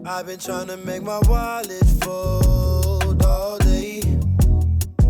I've been trying to make my wallet fold all day.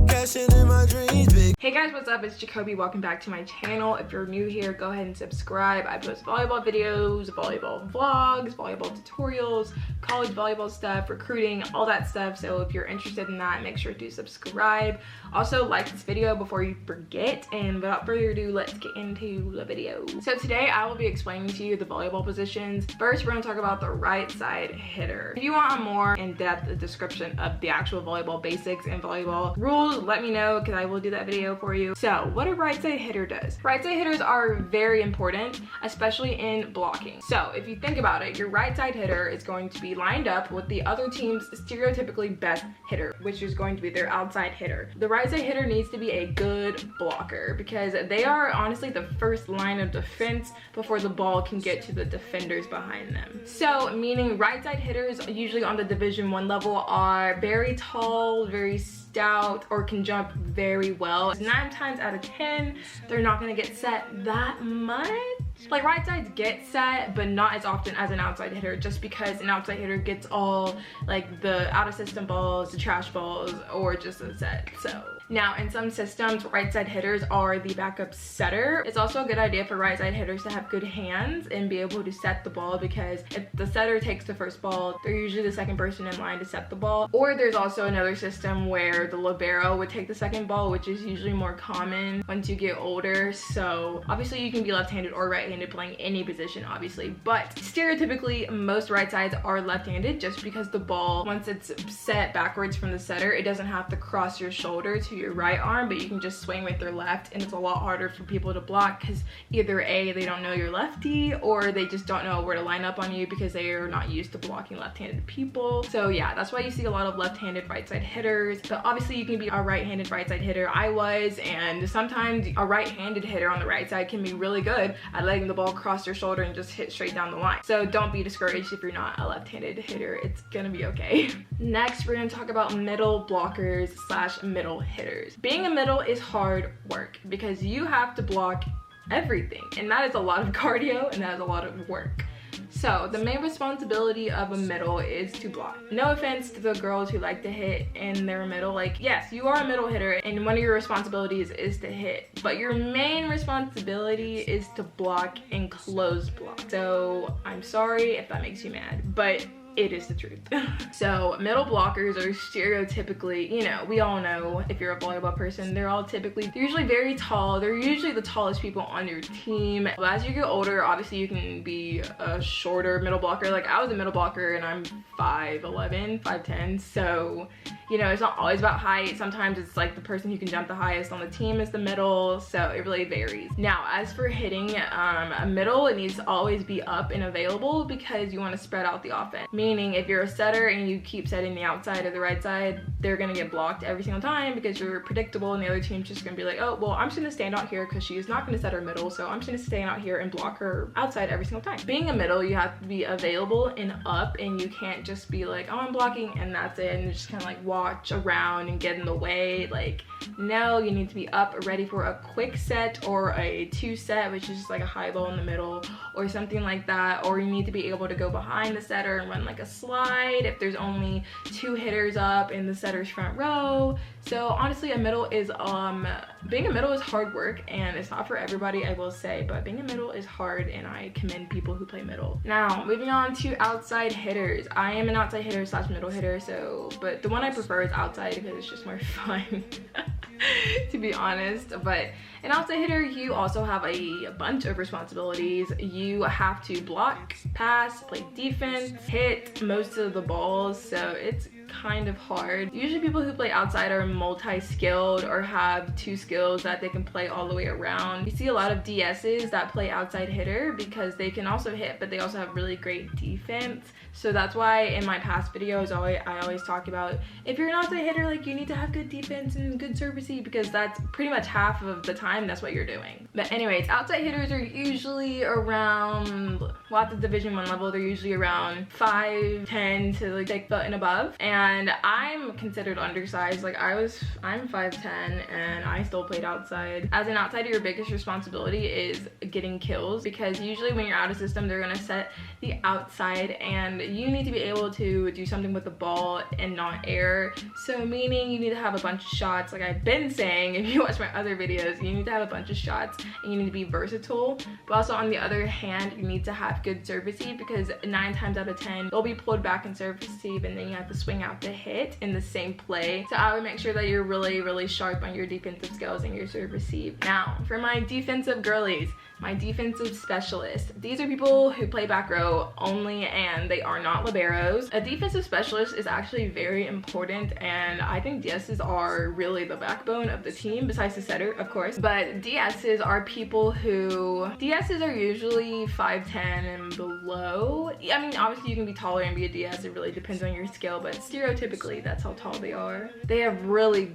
Cashing in my dreams big. Hey guys, what's up? It's Jacoby. Welcome back to my channel. If you're new here, go ahead and subscribe. I post volleyball videos, volleyball vlogs, volleyball tutorials, college volleyball stuff, recruiting, all that stuff. So if you're interested in that, make sure to subscribe. Also, like this video before you forget. And without further ado, let's get into the video. So today I will be explaining to you the volleyball positions. First, we're going to talk about the right side hitter. If you want a more in-depth description of the actual volleyball basics and volleyball rules, let me know because I will do that video for you. So what a right side hitter does. Right side hitters are very important, especially in blocking. So if you think about it, your right side hitter is going to be lined up with the other team's stereotypically best hitter, which is going to be their outside hitter. The right side hitter needs to be a good blocker because they are honestly the first line of defense before the ball can get to the defenders behind them. So meaning right side hitters usually on the Division I level are very tall, very stout, or can jump very well. 9 times out of 10, they're not gonna get set that much. Like right sides get set, but not as often as an outside hitter, just because an outside hitter gets all like the out of system balls, the trash balls, or just a set. So now in some systems, right side hitters are the backup setter. It's also a good idea for right side hitters to have good hands and be able to set the ball, because if the setter takes the first ball, they're usually the second person in line to set the ball. Or there's also another system where the libero would take the second ball, which is usually more common once you get older. So obviously you can be left-handed or right-handed playing any position, obviously, but stereotypically most right sides are left-handed, just because the ball, once it's set backwards from the setter, it doesn't have to cross your shoulder to your right arm, but you can just swing with your left, and it's a lot harder for people to block because either A, they don't know you're lefty, or they just don't know where to line up on you because they are not used to blocking left-handed people. So yeah, that's why you see a lot of left-handed right side hitters. But obviously you can be a right-handed right side hitter. I was, and sometimes a right-handed hitter on the right side can be really good at letting the ball cross your shoulder and just hit straight down the line. So don't be discouraged if you're not a left-handed hitter. It's gonna be okay. Next, we're gonna talk about middle blockers slash middle hitters. Being a middle is hard work because you have to block everything, and that is a lot of cardio and that is a lot of work. So the main responsibility of a middle is to block. No offense to the girls who like to hit in their middle. Like, yes, you are a middle hitter and one of your responsibilities is to hit, but your main responsibility is to block and close block. So I'm sorry if that makes you mad, but it is the truth. So middle blockers are stereotypically, you know, we all know if you're a volleyball person, they're usually very tall. They're usually the tallest people on your team. But as you get older, obviously you can be a shorter middle blocker. Like I was a middle blocker and I'm 5'11", 5'10", so you know, it's not always about height. Sometimes it's like the person who can jump the highest on the team is the middle, so it really varies. Now, as for hitting, a middle, it needs to always be up and available because you want to spread out the offense. Meaning, if you're a setter and you keep setting the outside or the right side, they're gonna get blocked every single time because you're predictable, and the other team's just gonna be like, oh, well, I'm just gonna stand out here because she is not gonna set her middle, so I'm just gonna stand out here and block her outside every single time. Being a middle, you have to be available and up, and you can't just be like, oh, I'm blocking, and that's it, and just kind of like watch around and get in the way. Like, no, you need to be up, ready for a quick set or a 2 set, which is just like a high ball in the middle or something like that. Or you need to be able to go behind the setter and run like a slide if there's only 2 hitters up in the setter's front row. So honestly, a middle is being a middle is hard work, and it's not for everybody, I will say, but being a middle is hard, and I commend people who play middle. Now, moving on to outside hitters. I am an outside hitter slash middle hitter, but the one I prefer is outside because it's just more fun. To be honest. But an outside hitter, you also have a bunch of responsibilities. You have to block, pass, play defense, hit most of the balls, so it's kind of hard. Usually people who play outside are multi-skilled or have 2 skills that they can play all the way around. You see a lot of DSs that play outside hitter because they can also hit, but they also have really great defense. So that's why in my past videos I always talk about, if you're an outside hitter, like, you need to have good defense and good servicey, because that's pretty much half of the time that's what you're doing. But anyways, outside hitters are usually around, well, at the Division I level, they're usually around 5'10" to like 6 foot and above. And and I'm considered undersized. Like I'm 5'10", and I still played outside. As an outsider, your biggest responsibility is getting kills, because usually when you're out of system, they're gonna set the outside, and you need to be able to do something with the ball and not air. So meaning you need to have a bunch of shots. Like I've been saying, if you watch my other videos, you need to have a bunch of shots and you need to be versatile. But also on the other hand, you need to have good serve receive, because 9 times out of 10 they'll be pulled back and serve receive, and then you have to swing out the hit in the same play. So I would make sure that you're really sharp on your defensive skills and your serve receive. Now for my defensive girlies, my defensive specialists, these are people who play back row only, and they are not liberos. A defensive specialist is actually very important, and I think DSs are really the backbone of the team, besides the setter, of course. But DSs are people who, DSs are usually 5'10" and below. I mean, obviously you can be taller and be a DS, it really depends on your skill, but stereotypically that's how tall they are. They have really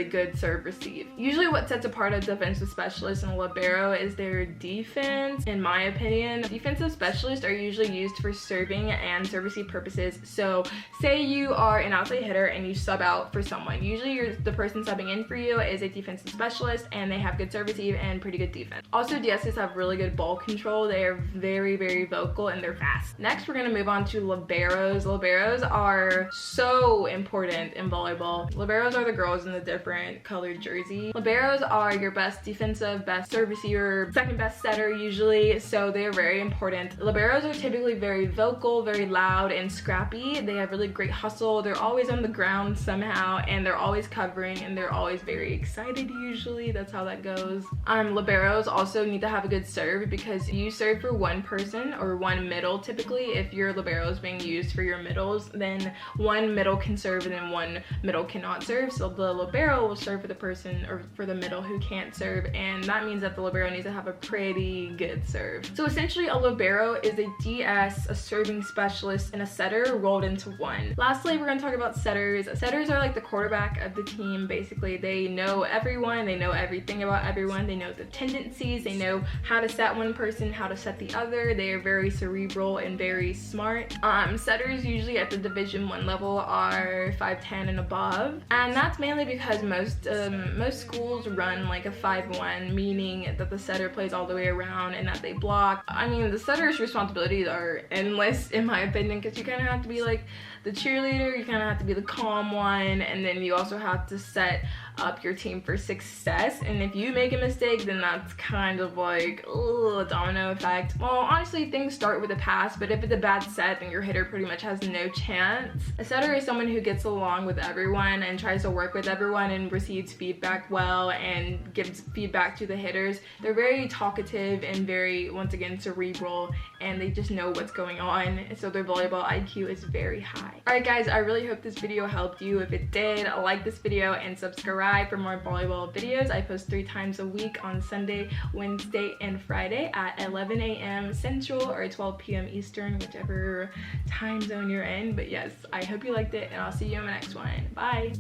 good serve receive. Usually what sets apart a defensive specialist and a libero is their defense, in my opinion. Defensive specialists are usually used for serving and serve receive purposes. So say you are an outside hitter and you sub out for someone. Usually the person subbing in for you is a defensive specialist, and they have good serve receive and pretty good defense. Also, DSs have really good ball control. They are very vocal, and they're fast. Next, we're gonna move on to liberos. Liberos are so important in volleyball. Liberos are the girls in the different colored jersey. Liberos are your best defensive, best serve receiver, second best setter usually, so they're very important. Liberos are typically very vocal, very loud and scrappy. They have really great hustle. They're always on the ground somehow, and they're always covering, and they're always very excited usually. That's how that goes. Liberos also need to have a good serve, because you serve for one person or one middle. Typically, if your libero is being used for your middles, then one middle can serve and then one middle cannot serve. So the libero will serve for the person, or for the middle, who can't serve, and that means that the libero needs to have a pretty good serve. So essentially, a libero is a DS, a serving specialist, and a setter rolled into one. Lastly, we're gonna talk about setters. Setters are like the quarterback of the team, basically. They know everyone, they know everything about everyone, they know the tendencies, they know how to set one person, how to set the other. They are very cerebral and very smart. Setters usually at the Division 1 level are 5'10" and above, and that's mainly because most schools run like a 5'1", meaning that the setter plays all the way around and that they block. I mean, the setter's responsibilities are endless in my opinion, because you kind of have to be like the cheerleader, you kind of have to be the calm one, and then you also have to set up your team for success. And if you make a mistake, then that's kind of like a domino effect. Well, honestly, things start with a pass, but if it's a bad set, then your hitter pretty much has no chance. A setter is someone who gets along with everyone and tries to work with everyone and receives feedback well and gives feedback to the hitters. They're very talkative and very, once again, cerebral, and they just know what's going on, so their volleyball IQ is very high. Alright guys, I really hope this video helped you. If it did, like this video and subscribe for more volleyball videos. I post 3 times a week on Sunday, Wednesday, and Friday at 11 a.m. Central or 12 p.m. Eastern, whichever time zone you're in. But yes, I hope you liked it, and I'll see you in my next one. Bye!